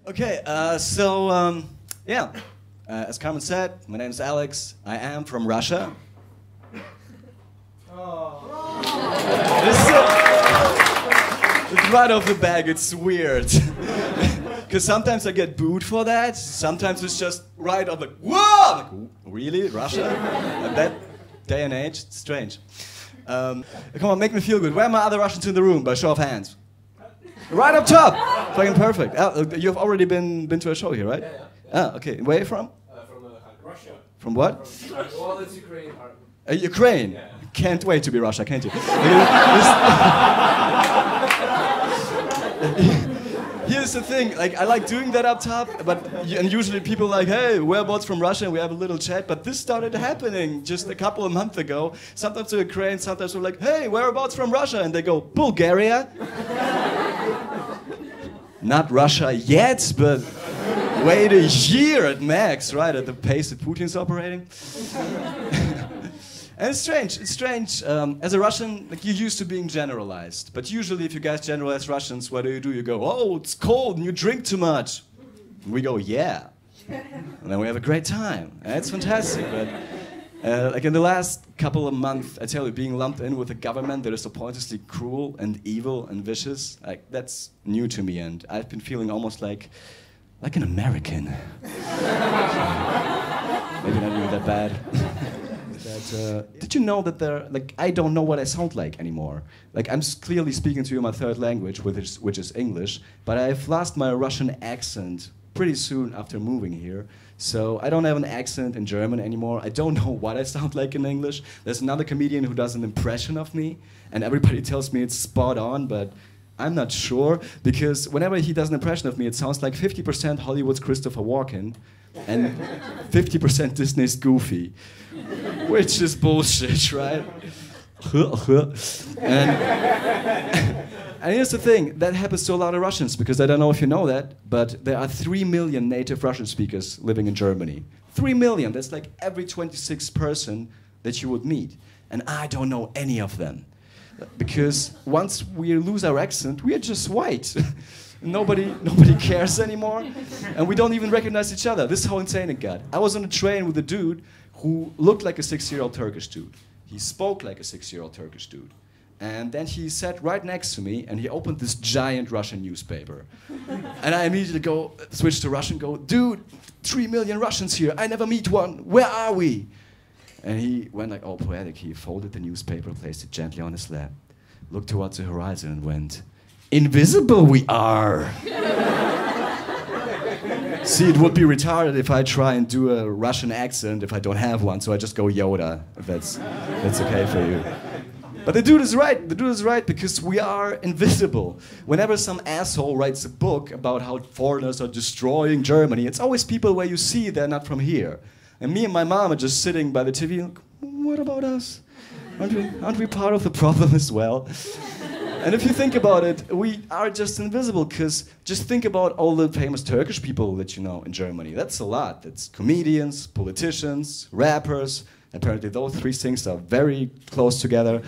Okay, yeah, as Carmen said, my name is Alex. I am from Russia. It's right off the bag, it's weird. Because sometimes I get booed for that, sometimes it's just right off like, whoa! Like, really? Russia? At that day and age? It's strange. Come on, make me feel good. Where are my other Russians in the room, by show of hands? Right up top! Fucking perfect. You've already been to a show here, right? Yeah, yeah. Ah, okay. Where are you from? From Russia. From what? Well, it's Ukraine. Ukraine? Yeah. Can't wait to be Russia, can't you? Here's the thing, like I like doing that up top, and usually people are like, hey, whereabouts from Russia, and we have a little chat, but this started happening just a couple of months ago. Sometimes to Ukraine, sometimes we're like, hey, whereabouts from Russia, and they go, Bulgaria. Not Russia yet, but wait a year at max, right, at the pace that Putin's operating. And it's strange. As a Russian, like, you're used to being generalized. But usually if you guys generalize Russians, what do? You go, oh, it's cold and you drink too much. And we go, yeah. And then we have a great time. And it's fantastic. But like in the last couple of months, I tell you, being lumped in with a government that is so pointlessly cruel and evil and vicious, like that's new to me. And I've been feeling almost like an American. Maybe not even that bad. Did you know that I don't know what I sound like anymore? Like, I'm clearly speaking to you in my third language, which is English, but I've lost my Russian accent pretty soon after moving here. So I don't have an accent in German anymore. I don't know what I sound like in English. There's another comedian who does an impression of me, and everybody tells me it's spot on, but I'm not sure, because whenever he does an impression of me, it sounds like 50% Hollywood's Christopher Walken and 50% Disney's Goofy, which is bullshit, right? And here's the thing, that happens to a lot of Russians, because I don't know if you know that, but there are 3 million native Russian speakers living in Germany. 3 million, that's like every 26th person that you would meet. And I don't know any of them. Because once we lose our accent, we are just white. Nobody cares anymore, and we don't even recognize each other. This is how insane it got. I was on a train with a dude who looked like a 6-year-old Turkish dude. He spoke like a 6-year-old Turkish dude. And then he sat right next to me, and he opened this giant Russian newspaper. And I immediately switched to Russian, go, dude, 3 million Russians here, I never meet one, where are we? And he went like all poetic. He folded the newspaper, placed it gently on his lap, looked towards the horizon and went, invisible we are! See, it would be retarded if I try and do a Russian accent if I don't have one, so I just go Yoda, if that's okay for you. But the dude is right. The dude is right, because we are invisible. Whenever some asshole writes a book about how foreigners are destroying Germany, it's always people where you see they're not from here. And me and my mom are just sitting by the TV, like, what about us? Aren't we part of the problem as well? And if you think about it, we are just invisible, because just think about all the famous Turkish people that you know in Germany. That's a lot. That's comedians, politicians, rappers. Apparently those 3 things are very close together.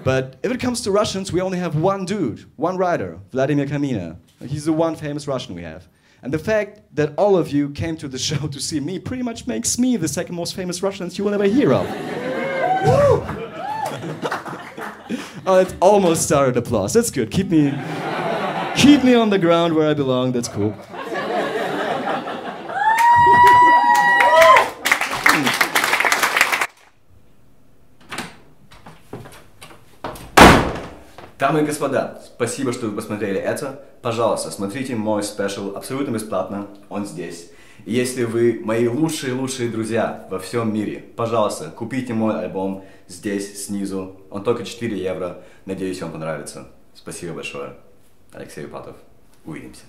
But if it comes to Russians, we only have one dude, one writer, Vladimir Kamina. He's the one famous Russian we have. And the fact that all of you came to the show to see me pretty much makes me the second most famous Russians you will ever hear of. Woo! Oh, it almost started applause. That's good. Keep me on the ground where I belong. That's cool. Дамы и господа, спасибо, что вы посмотрели это. Пожалуйста, смотрите мой спешл абсолютно бесплатно. Он здесь. И если вы мои лучшие друзья во всем мире, пожалуйста, купите мой альбом здесь, снизу. Он только 4 евро. Надеюсь, вам понравится. Спасибо большое. Алексей Upatov. Увидимся.